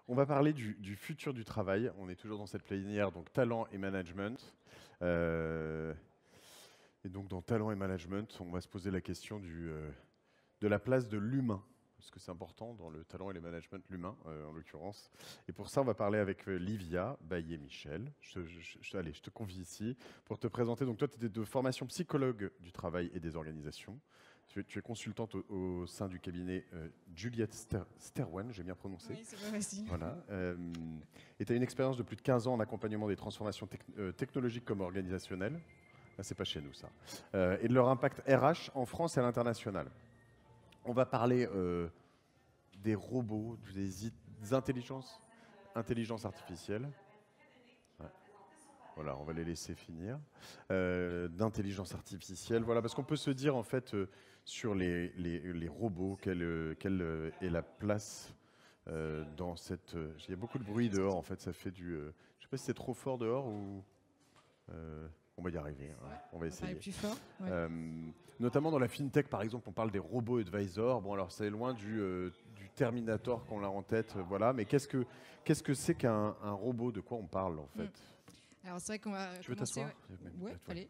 On va parler du futur du travail. On est toujours dans cette plénière, donc talent et management. Et donc dans talent et management, on va se poser la question de la place de l'humain. Parce que c'est important dans le talent et le management, l'humain en l'occurrence. Et pour ça, on va parler avec Livia Baillet-Michel. Allez, je te convie ici pour te présenter. Donc toi, tu étais de formation psychologue du travail et des organisations. Tu es consultante au sein du cabinet Juliette Sterwan, j'ai bien prononcé. Oui, c'est pas facile. Voilà. Et tu as une expérience de plus de 15 ans en accompagnement des transformations technologiques comme organisationnelles. Là, c'est pas chez nous, ça. Et de leur impact RH en France et à l'international. On va parler des robots, des intelligences artificielles. Ouais. Voilà, on va les laisser finir. D'intelligence artificielle, voilà, parce qu'on peut se dire en fait sur les robots, quelle est la place dans cette. Il y a beaucoup de bruit dehors, en fait, ça fait du. Je sais pas si c'est trop fort dehors ou. On va y arriver, hein. On va essayer. Plus fort. Ouais. Notamment dans la fintech, par exemple, on parle des robots advisors. Bon, alors c'est loin du Terminator qu'on a en tête, voilà. Mais qu'est-ce que c'est qu'un robot? De quoi on parle en fait? Alors c'est vrai qu'on va. Tu veux t'asseoir? Ouais, allez.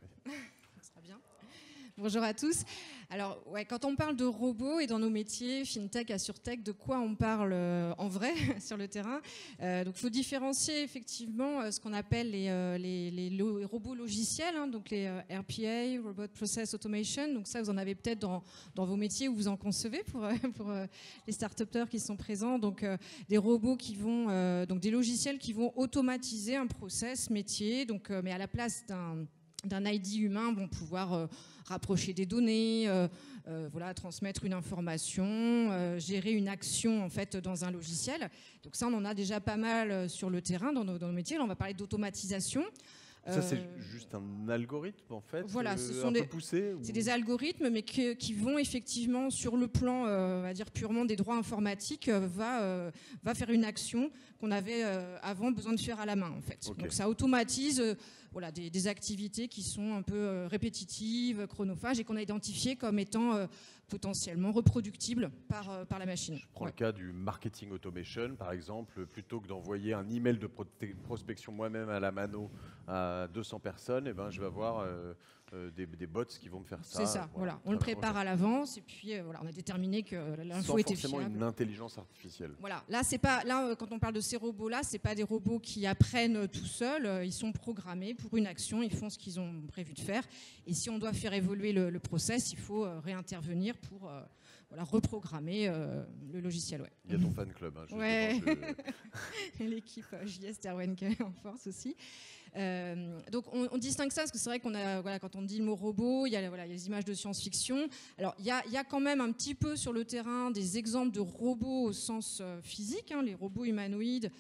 Ça sera bien. Bonjour à tous. Alors, quand on parle de robots et dans nos métiers, FinTech, AssureTech, de quoi on parle en vrai sur le terrain? Donc, il faut différencier effectivement ce qu'on appelle les robots logiciels, hein, donc les RPA, Robot Process Automation. Donc ça, vous en avez peut-être dans vos métiers où vous en concevez pour les start-upers qui sont présents. Donc, des robots qui vont, donc des logiciels qui vont automatiser un process métier, donc, mais à la place d'un ID humain vont pouvoir rapprocher des données, voilà, transmettre une information, gérer une action en fait dans un logiciel. Donc ça, on en a déjà pas mal sur le terrain dans nos métiers. Là, on va parler d'automatisation. Ça, c'est juste un algorithme, en fait, voilà, ce sont peu poussé, c'est des algorithmes, mais qui vont effectivement, sur le plan, on va dire purement des droits informatiques, va faire une action qu'on avait avant besoin de faire à la main, en fait. Okay. Donc ça automatise voilà, des activités qui sont un peu répétitives, chronophages, et qu'on a identifiées comme étant potentiellement reproductibles par la machine. Je prends le cas du marketing automation, par exemple, plutôt que d'envoyer un email de prospection moi-même à la mano à 200 personnes, eh ben, je vais avoir des bots qui vont me faire ça. C'est ça, voilà. On le prépare à l'avance et puis voilà, on a déterminé que l'info était fiable. Sans forcément une intelligence artificielle. Voilà, là, c'est pas, là, quand on parle de ces robots-là, c'est pas des robots qui apprennent tout seuls, ils sont programmés pour une action, ils font ce qu'ils ont prévu de faire. Et si on doit faire évoluer le process, il faut réintervenir pour voilà, reprogrammer le logiciel. Ouais. Il y a ton fan club. Hein, ouais. L'équipe JS Terwen qui est en force aussi. Donc on distingue ça parce que c'est vrai qu'on a, voilà, quand on dit le mot robot, il y a, voilà, il y a les images de science-fiction. Alors il y a quand même un petit peu sur le terrain des exemples de robots au sens physique, hein, les robots humanoïdes.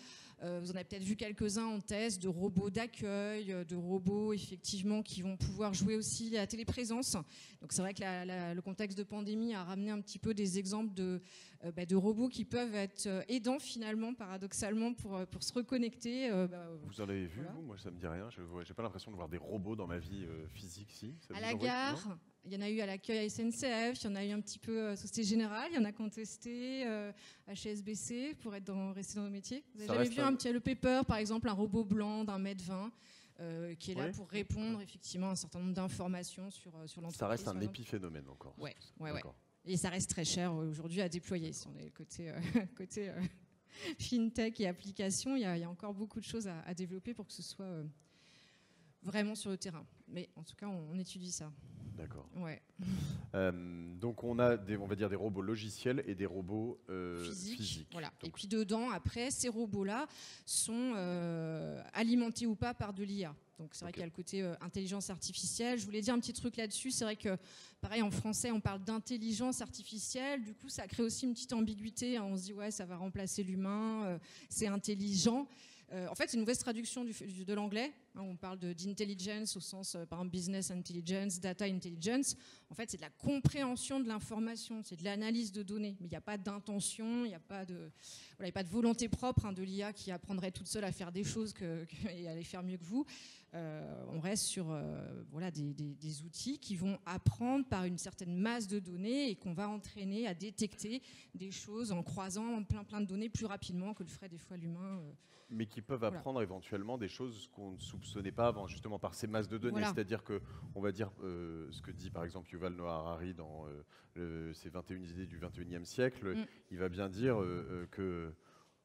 Vous en avez peut-être vu quelques-uns en test, de robots d'accueil, de robots effectivement qui vont pouvoir jouer aussi à la téléprésence. Donc c'est vrai que le contexte de pandémie a ramené un petit peu des exemples de robots qui peuvent être aidants finalement, paradoxalement, pour se reconnecter. Vous en avez vu, voilà. vous? Moi ça me dit rien, j'ai pas l'impression de voir des robots dans ma vie physique, si. À la gare, il y en a eu à l'accueil à SNCF, il y en a eu un petit peu à Société Générale, il y en a qui ont testé à HSBC pour rester dans nos métiers. Vous avez jamais vu un petit le Pepper, par exemple, un robot blanc d'1,20 m qui est là pour répondre effectivement à un certain nombre d'informations sur l'entreprise. Ça reste un épiphénomène encore. Ouais. Et ça reste très cher aujourd'hui à déployer. Si on est côté fintech et application, il y a encore beaucoup de choses à développer pour que ce soit vraiment sur le terrain. Mais en tout cas, on étudie ça. D'accord. Ouais. Donc on a on va dire des robots logiciels et des robots physiques. Voilà. Donc, et puis dedans, après, ces robots-là sont alimentés ou pas par de l'IA. Donc c'est vrai qu'il y a le côté intelligence artificielle. Je voulais dire un petit truc là-dessus. C'est vrai que, pareil, en français, on parle d'intelligence artificielle. Du coup, ça crée aussi une petite ambiguïté. On se dit, ouais, ça va remplacer l'humain, c'est intelligent. En fait, c'est une mauvaise traduction de l'anglais. On parle d'intelligence au sens, par exemple, business intelligence, data intelligence. En fait, c'est de la compréhension de l'information, c'est de l'analyse de données. Mais il n'y a pas d'intention, il n'y a pas de volonté propre de l'IA qui apprendrait toute seule à faire des choses et à les faire mieux que vous. on reste sur voilà, des outils qui vont apprendre par une certaine masse de données et qu'on va entraîner à détecter des choses en croisant plein de données plus rapidement que le ferait des fois l'humain. Mais qui peuvent apprendre éventuellement des choses qu'on ne soupçonnait pas avant, justement par ces masses de données. Voilà. C'est-à-dire que, on va dire, ce que dit par exemple Yuval Noah Harari dans ses 21 idées du 21e siècle, il va bien dire que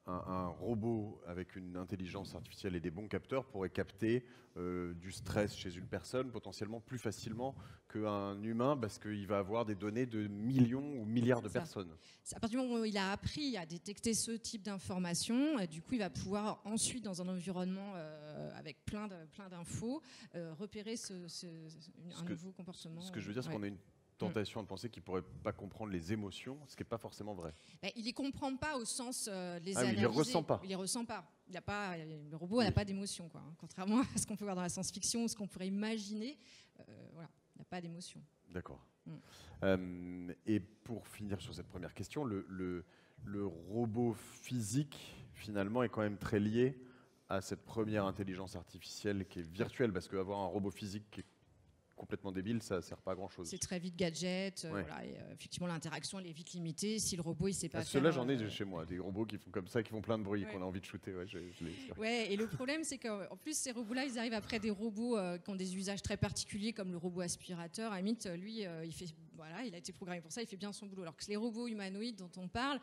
un robot avec une intelligence artificielle et des bons capteurs pourrait capter du stress chez une personne potentiellement plus facilement qu'un humain parce qu'il va avoir des données de millions ou milliards de personnes. À partir du moment où il a appris à détecter ce type d'informations, du coup il va pouvoir ensuite dans un environnement avec plein d'infos repérer un nouveau comportement. Ce que je veux dire, c'est qu'on a une tentation de penser qu'il ne pourrait pas comprendre les émotions, ce qui n'est pas forcément vrai. Il ne les comprend pas au sens les analyser. Il ne les ressent pas. Il les ressent pas. Le robot n'a pas d'émotion, quoi. Contrairement à ce qu'on peut voir dans la science-fiction, ce qu'on pourrait imaginer, voilà, il n'a pas d'émotion. D'accord. Et pour finir sur cette première question, le robot physique, finalement, est quand même très lié à cette première intelligence artificielle qui est virtuelle, parce qu'avoir un robot physique qui est complètement débile, ça ne sert pas à grand-chose. C'est très vite gadget, voilà, et, effectivement l'interaction elle est vite limitée. Si le robot il sait pas faire... Ceux-là j'en ai chez moi, des robots qui font comme ça, qui font plein de bruit, qu'on a envie de shooter. Et le problème c'est qu'en plus ces robots-là, ils arrivent après des robots qui ont des usages très particuliers comme le robot aspirateur. Amit, lui, il a été programmé pour ça, il fait bien son boulot. Alors que les robots humanoïdes dont on parle,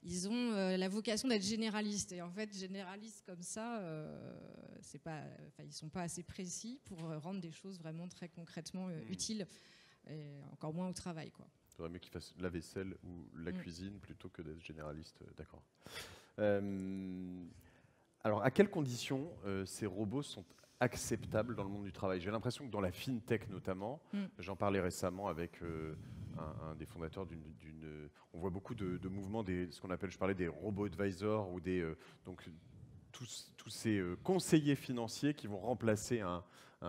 ils ont la vocation d'être généralistes. Et en fait, généralistes comme ça, ils sont pas assez précis pour rendre des choses vraiment très concrètement utiles, et encore moins au travail, quoi. Il faudrait mieux qu'ils fassent la vaisselle ou la cuisine plutôt que d'être généraliste. D'accord. Alors, à quelles conditions ces robots sont acceptables dans le monde du travail? J'ai l'impression que dans la fintech notamment, j'en parlais récemment avec un des fondateurs on voit beaucoup de mouvements, ce qu'on appelle, je parlais des robots advisors ou tous ces conseillers financiers qui vont remplacer un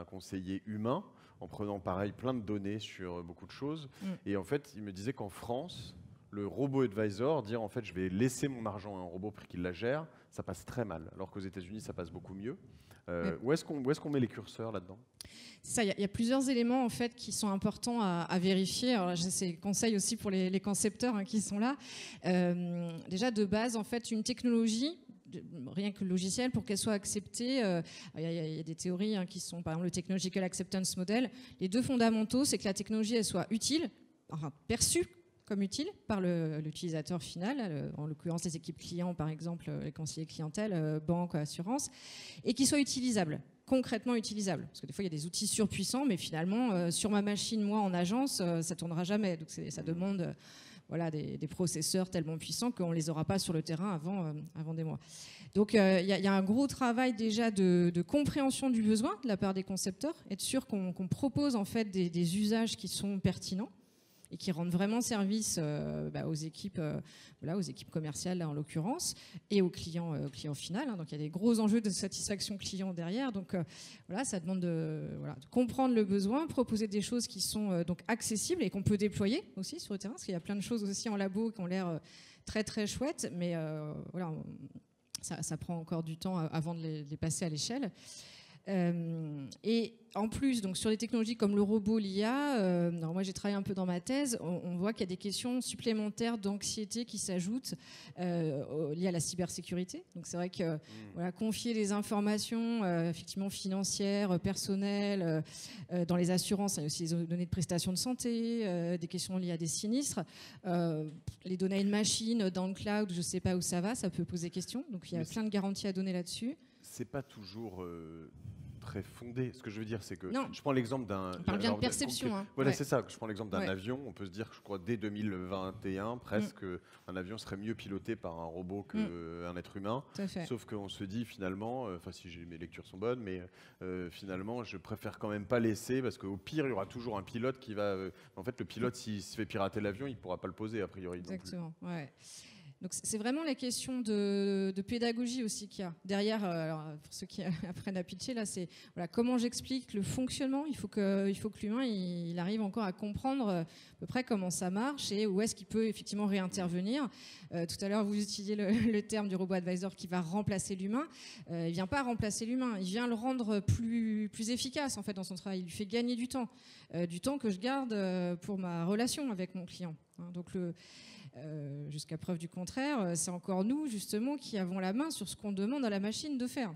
conseiller humain en prenant pareil plein de données sur beaucoup de choses. Et en fait, il me disait qu'en France, le robot advisor, dire en fait je vais laisser mon argent à un robot pour qu'il la gère, ça passe très mal. Alors qu'aux États-Unis, ça passe beaucoup mieux. Où est-ce qu'on met les curseurs là-dedans? Ça, il y a plusieurs éléments en fait qui sont importants à vérifier. Alors j'ai ces conseils aussi pour les concepteurs qui sont là. Déjà de base, en fait, une technologie, rien que le logiciel, pour qu'elle soit acceptée, il y a des théories qui sont, par exemple, le Technological Acceptance Model. Les deux fondamentaux, c'est que la technologie, elle soit utile, enfin perçue comme utile par l'utilisateur final, en l'occurrence les équipes clients, par exemple, les conseillers clientèle, banque, assurance, et qui soit utilisable, concrètement utilisable. Parce que des fois, il y a des outils surpuissants, mais finalement, sur ma machine, moi, en agence, ça ne tournera jamais. Donc ça demande... Voilà, des processeurs tellement puissants qu'on ne les aura pas sur le terrain avant des mois. Donc il y a un gros travail déjà de compréhension du besoin de la part des concepteurs, être sûr qu'on propose en fait des usages qui sont pertinents et qui rendent vraiment service aux équipes commerciales là, en l'occurrence, et aux clients final. Donc il y a des gros enjeux de satisfaction client derrière. Donc ça demande de comprendre le besoin, proposer des choses qui sont donc accessibles et qu'on peut déployer aussi sur le terrain, parce qu'il y a plein de choses aussi en labo qui ont l'air très très chouettes, mais ça prend encore du temps avant de les passer à l'échelle. Et en plus, donc sur les technologies comme le robot, l'IA, alors moi j'ai travaillé un peu dans ma thèse, on voit qu'il y a des questions supplémentaires d'anxiété qui s'ajoutent liées à la cybersécurité. Donc c'est vrai que confier les informations effectivement financières, personnelles, dans les assurances, il y a aussi les données de prestations de santé, des questions liées à des sinistres, les données à une machine dans le cloud, je ne sais pas où ça va, ça peut poser question. Donc il y a plein de garanties à donner là-dessus. C'est pas toujours très fondé. Ce que je veux dire, c'est que non. Je prends l'exemple d'un... On parle bien de perception. Voilà, c'est ça. Je prends l'exemple d'un avion. On peut se dire, je crois, dès 2021, presque, un avion serait mieux piloté par un robot qu'un être humain. Sauf qu'on se dit, finalement, enfin, si mes lectures sont bonnes, mais finalement, je préfère quand même pas laisser, parce qu'au pire, il y aura toujours un pilote qui va... en fait, le pilote, s'il se fait pirater l'avion, il pourra pas le poser, a priori. Exactement, ouais. Donc c'est vraiment les questions de pédagogie aussi qu'il y a derrière. Alors, pour ceux qui apprennent à pitcher, là, c'est voilà, comment j'explique le fonctionnement. Il faut que l'humain il arrive encore à comprendre à peu près comment ça marche et où est-ce qu'il peut effectivement réintervenir. Tout à l'heure, vous utilisiez le terme du robot advisor qui va remplacer l'humain. Il vient pas remplacer l'humain, il vient le rendre plus efficace en fait dans son travail. Il lui fait gagner du temps que je garde pour ma relation avec mon client. Donc jusqu'à preuve du contraire, c'est encore nous justement qui avons la main sur ce qu'on demande à la machine de faire.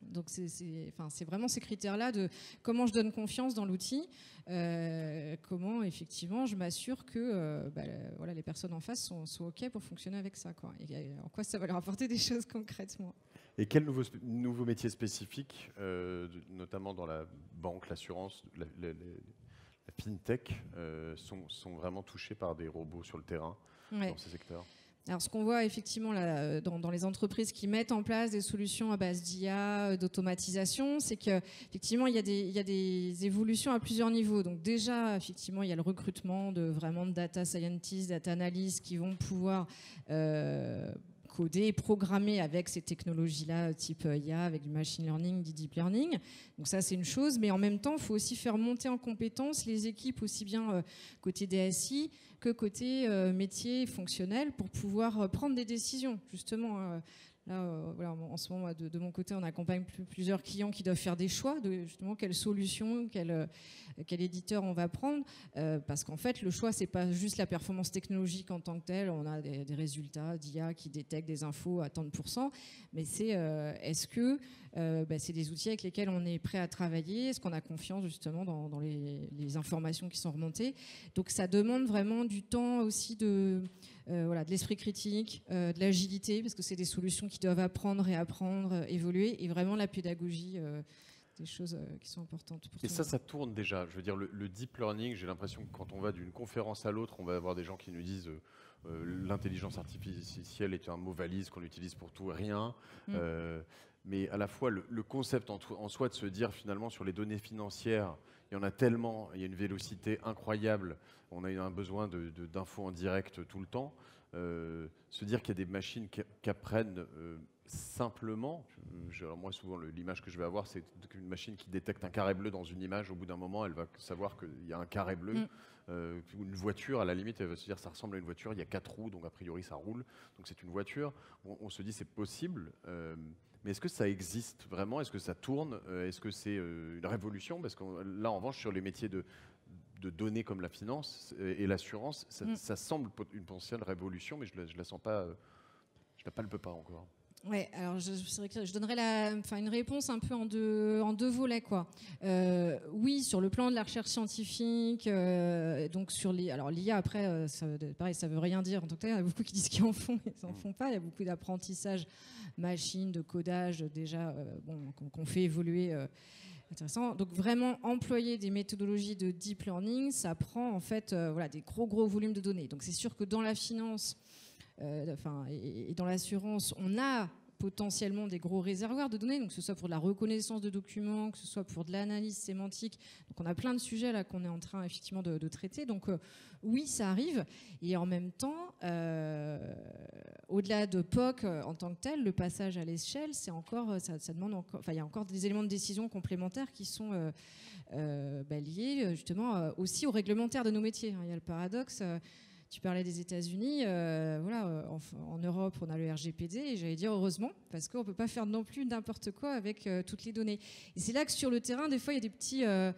Donc c'est vraiment ces critères-là de comment je donne confiance dans l'outil, comment effectivement je m'assure que voilà, les personnes en face sont OK pour fonctionner avec ça, quoi. Et en quoi ça va leur apporter des choses concrètement. Et quels nouveaux métiers spécifiques, notamment dans la banque, l'assurance, la fintech, sont vraiment touchés par des robots sur le terrain dans ces secteurs? Alors, ce qu'on voit effectivement là, dans les entreprises qui mettent en place des solutions à base d'IA, d'automatisation, c'est qu'effectivement, il y a des évolutions à plusieurs niveaux. Donc déjà, effectivement, il y a le recrutement de data scientists, data analysts qui vont pouvoir coder et programmer avec ces technologies-là, type IA, avec du machine learning, du deep learning. Donc ça, c'est une chose. Mais en même temps, il faut aussi faire monter en compétences les équipes, aussi bien côté DSI que côté métier fonctionnel, pour pouvoir prendre des décisions. Justement, là, voilà, en ce moment, de mon côté, on accompagne plusieurs clients qui doivent faire des choix de justement quelle solution, quel éditeur on va prendre, parce qu'en fait, le choix, c'est pas juste la performance technologique en tant que telle. On a des résultats d'IA qui détectent des infos à tant de %, mais c'est est-ce que c'est des outils avec lesquels on est prêt à travailler? Est-ce qu'on a confiance justement dans les informations qui sont remontées? Donc ça demande vraiment du temps aussi de l'esprit critique, de l'agilité, parce que c'est des solutions qui doivent apprendre, réapprendre, évoluer, et vraiment la pédagogie, des choses qui sont importantes. Et ça tourne déjà. Je veux dire, le deep learning, j'ai l'impression que quand on va d'une conférence à l'autre, on va avoir des gens qui nous disent l'intelligence artificielle est un mot valise qu'on utilise pour tout et rien. Mais à la fois, le concept en soi de se dire finalement sur les données financières, il y en a tellement, il y a une vélocité incroyable, on a un besoin d'infos en direct tout le temps. Se dire qu'il y a des machines qui apprennent simplement, moi souvent l'image que je vais avoir, c'est une machine qui détecte un carré bleu dans une image, au bout d'un moment elle va savoir qu'il y a un carré bleu. Une voiture, à la limite, elle va se dire ça ressemble à une voiture, il y a 4 roues, donc a priori ça roule, donc c'est une voiture. On se dit c'est possible, mais est-ce que ça existe vraiment? Est-ce que ça tourne? Est-ce que c'est une révolution? Parce que là, en revanche, sur les métiers de données comme la finance et l'assurance, ça semble une potentielle révolution, mais je la sens pas, je la palpe pas encore. Ouais, alors c'est vrai que je donnerais une réponse un peu en deux volets, quoi. Oui, sur le plan de la recherche scientifique, donc sur l'IA, après, pareil, ça veut rien dire en tant que tel. Il y en a beaucoup qui disent qu'ils en font, mais ils en font pas. Il y a beaucoup d'apprentissage machine, de codage déjà, qu'on fait évoluer. Intéressant. Donc vraiment employer des méthodologies de deep learning, ça prend en fait des gros volumes de données. Donc c'est sûr que dans la finance et dans l'assurance, on a potentiellement des gros réservoirs de données, donc que ce soit pour de la reconnaissance de documents, que ce soit pour de l'analyse sémantique. Donc on a plein de sujets là qu'on est en train effectivement de traiter. Donc oui, ça arrive. Et en même temps, au-delà de POC en tant que tel, le passage à l'échelle, c'est encore, ça demande encore, il y a encore des éléments de décision complémentaires qui sont liés justement aussi au réglementaire de nos métiers. Il y a le paradoxe. Tu parlais des États-Unis, en Europe, on a le RGPD, et j'allais dire heureusement, parce qu'on ne peut pas faire non plus n'importe quoi avec toutes les données. Et c'est là que sur le terrain, des fois, il y a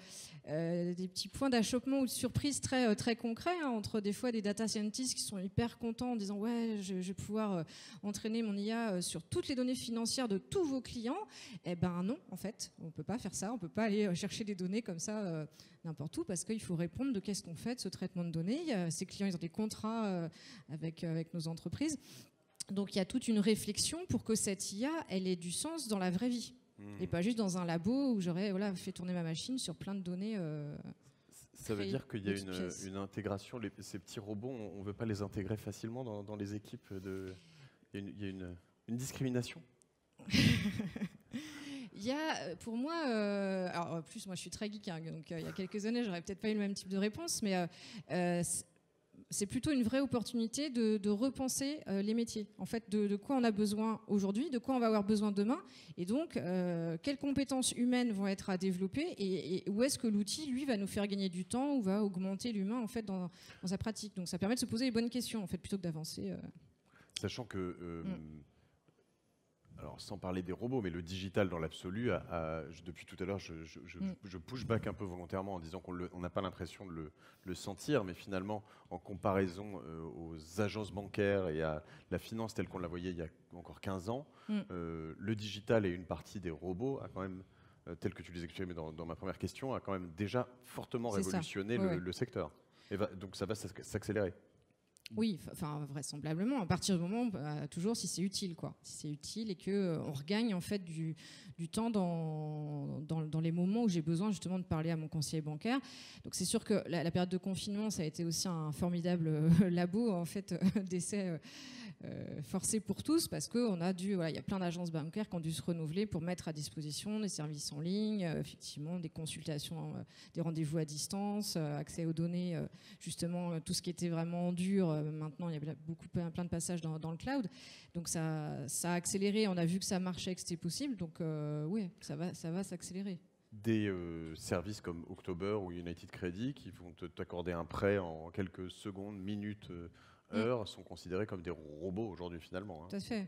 des petits points d'achoppement ou de surprise très, très concrets, entre des fois des data scientists qui sont hyper contents en disant « Ouais, je vais pouvoir entraîner mon IA sur toutes les données financières de tous vos clients ». Eh ben non, en fait, on ne peut pas faire ça, on ne peut pas aller chercher des données comme ça n'importe où, parce qu'il faut répondre de qu'est-ce qu'on fait de ce traitement de données. Ces clients, ils ont des contrats avec nos entreprises. Donc il y a toute une réflexion pour que cette IA, elle ait du sens dans la vraie vie. Et pas juste dans un labo où j'aurais fait tourner ma machine sur plein de données. Ça veut dire qu'il y a une intégration, ces petits robots, on ne veut pas les intégrer facilement dans les équipes il y a une discrimination. Il y a, pour moi, alors en plus moi je suis très geek, donc il y a quelques années j'aurais peut-être pas eu le même type de réponse, mais c'est plutôt une vraie opportunité de repenser les métiers. En fait, de quoi on a besoin aujourd'hui, de quoi on va avoir besoin demain, et donc quelles compétences humaines vont être à développer, et où est-ce que l'outil, lui, va nous faire gagner du temps ou va augmenter l'humain en fait dans sa pratique. Donc ça permet de se poser les bonnes questions en fait plutôt que d'avancer. Sachant que alors, sans parler des robots, mais le digital dans l'absolu, depuis tout à l'heure, je push back un peu volontairement en disant qu'on n'a pas l'impression de le sentir, mais finalement, en comparaison aux agences bancaires et à la finance telle qu'on la voyait il y a encore 15 ans, le digital et une partie des robots a quand même, tel que tu les exprimais dans ma première question, a quand même déjà fortement révolutionné le secteur. Donc ça va s'accélérer. Oui, enfin vraisemblablement, à partir du moment, toujours si c'est utile, quoi. Si c'est utile et qu'on regagne en fait du temps dans les moments où j'ai besoin justement de parler à mon conseiller bancaire. Donc c'est sûr que la période de confinement, ça a été aussi un formidable labo en fait d'essais forcés pour tous, parce qu'on a dû, il y a plein d'agences bancaires qui ont dû se renouveler pour mettre à disposition des services en ligne, effectivement des consultations, des rendez-vous à distance, accès aux données, justement tout ce qui était vraiment dur. Maintenant, il y a plein de passages dans le cloud. Donc ça a accéléré. On a vu que ça marchait, que c'était possible. Donc oui, ça va s'accélérer. Des services comme October ou United Credit qui vont t'accorder un prêt en quelques secondes, minutes, heures, sont considérés comme des robots aujourd'hui finalement. Tout à fait.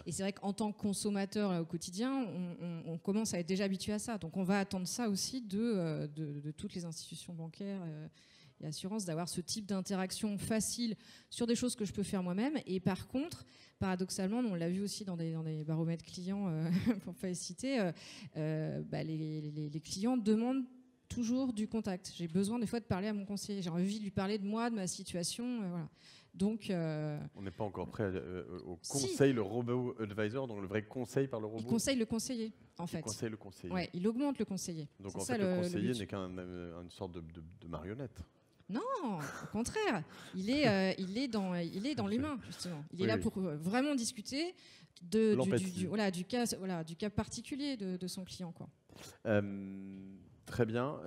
Et c'est vrai qu'en tant que consommateur au quotidien, on commence à être déjà habitué à ça. Donc on va attendre ça aussi de toutes les institutions bancaires et assurances, d'avoir ce type d'interaction facile sur des choses que je peux faire moi-même. Et par contre, paradoxalement, on l'a vu aussi dans des baromètres clients, pour ne pas les citer, les clients demandent toujours du contact. J'ai besoin des fois de parler à mon conseiller. J'ai envie de lui parler de moi, de ma situation. Voilà. Donc, on n'est pas encore prêt au conseil, le robot advisor, donc le vrai conseil par le robot. Il conseille le conseiller, en fait. Il conseille le conseiller. Ouais, il augmente le conseiller. Donc en fait, le conseiller n'est qu'une sorte de marionnette. Non, au contraire, il est dans l'humain justement. Il est là pour vraiment discuter du cas particulier de son client, quoi. Très bien.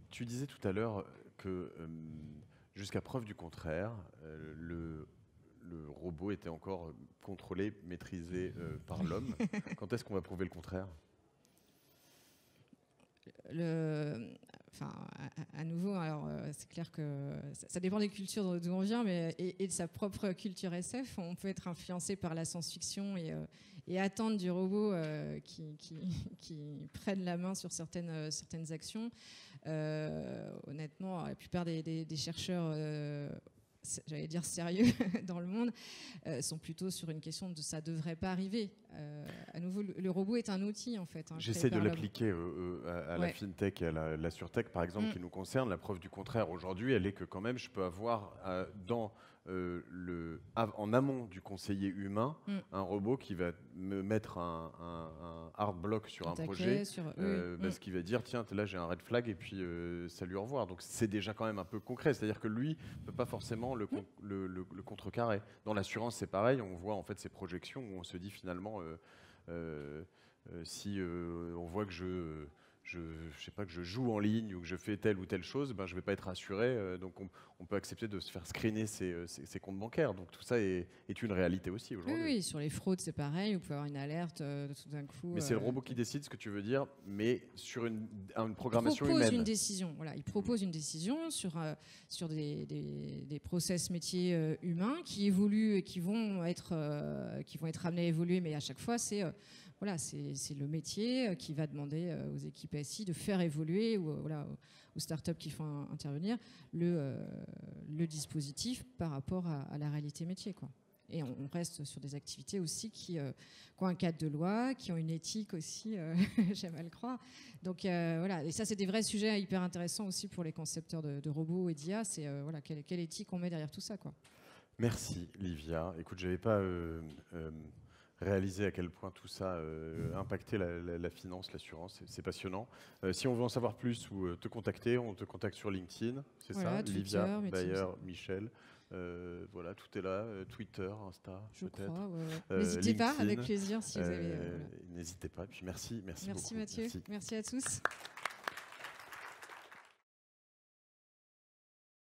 Tu disais tout à l'heure que jusqu'à preuve du contraire, le robot était encore contrôlé, maîtrisé par l'homme. Quand est-ce qu'on va prouver le contraire ? À nouveau, alors c'est clair que ça dépend des cultures d'où on vient, mais et de sa propre culture SF. On peut être influencé par la science-fiction et attendre du robot qui prenne la main sur certaines actions. Honnêtement, la plupart des chercheurs, j'allais dire sérieux dans le monde, sont plutôt sur une question de ça devrait pas arriver. À nouveau, le robot est un outil en fait. J'essaie de l'appliquer à la fintech et à la surtech par exemple qui nous concerne. La preuve du contraire aujourd'hui, elle est que quand même je peux avoir en amont du conseiller humain un robot qui va me mettre un hard block sur un projet, parce qu'il va dire tiens là j'ai un red flag et puis salut au revoir. Donc c'est déjà quand même un peu concret, c'est-à-dire que lui ne peut pas forcément le contrecarrer. Dans l'assurance c'est pareil, on voit en fait ces projections où on se dit finalement si on voit que je sais pas, que je joue en ligne ou que je fais telle ou telle chose, je ne vais pas être assuré. Donc on peut accepter de se faire screener ses comptes bancaires. Donc tout ça est une réalité aussi aujourd'hui. Oui, sur les fraudes, c'est pareil. Vous pouvez avoir une alerte tout d'un coup. Mais c'est le robot qui décide, ce que tu veux dire, mais sur une programmation humaine. Il propose une décision sur des process métiers humains qui évoluent et qui vont être amenés à évoluer, mais à chaque fois, c'est le métier qui va demander aux équipes SI de faire évoluer ou aux startups qui font intervenir le dispositif par rapport à la réalité métier, quoi. Et on reste sur des activités aussi qui ont un cadre de loi, qui ont une éthique aussi, j'aime à le croire. Donc et ça c'est des vrais sujets hyper intéressants aussi pour les concepteurs de robots et d'IA, c'est quelle éthique on met derrière tout ça, quoi. Merci Livia. Écoute, j'avais pas réaliser à quel point tout ça impactait la finance, l'assurance. C'est passionnant. Si on veut en savoir plus ou te contacter, on te contacte sur LinkedIn, c'est ça, Twitter, Livia, Bayer, Michel. Voilà, tout est là. Twitter, Insta, peut-être. N'hésitez pas, avec plaisir. Si vous avez, N'hésitez pas. Et puis merci beaucoup. Merci Mathieu. Merci à tous.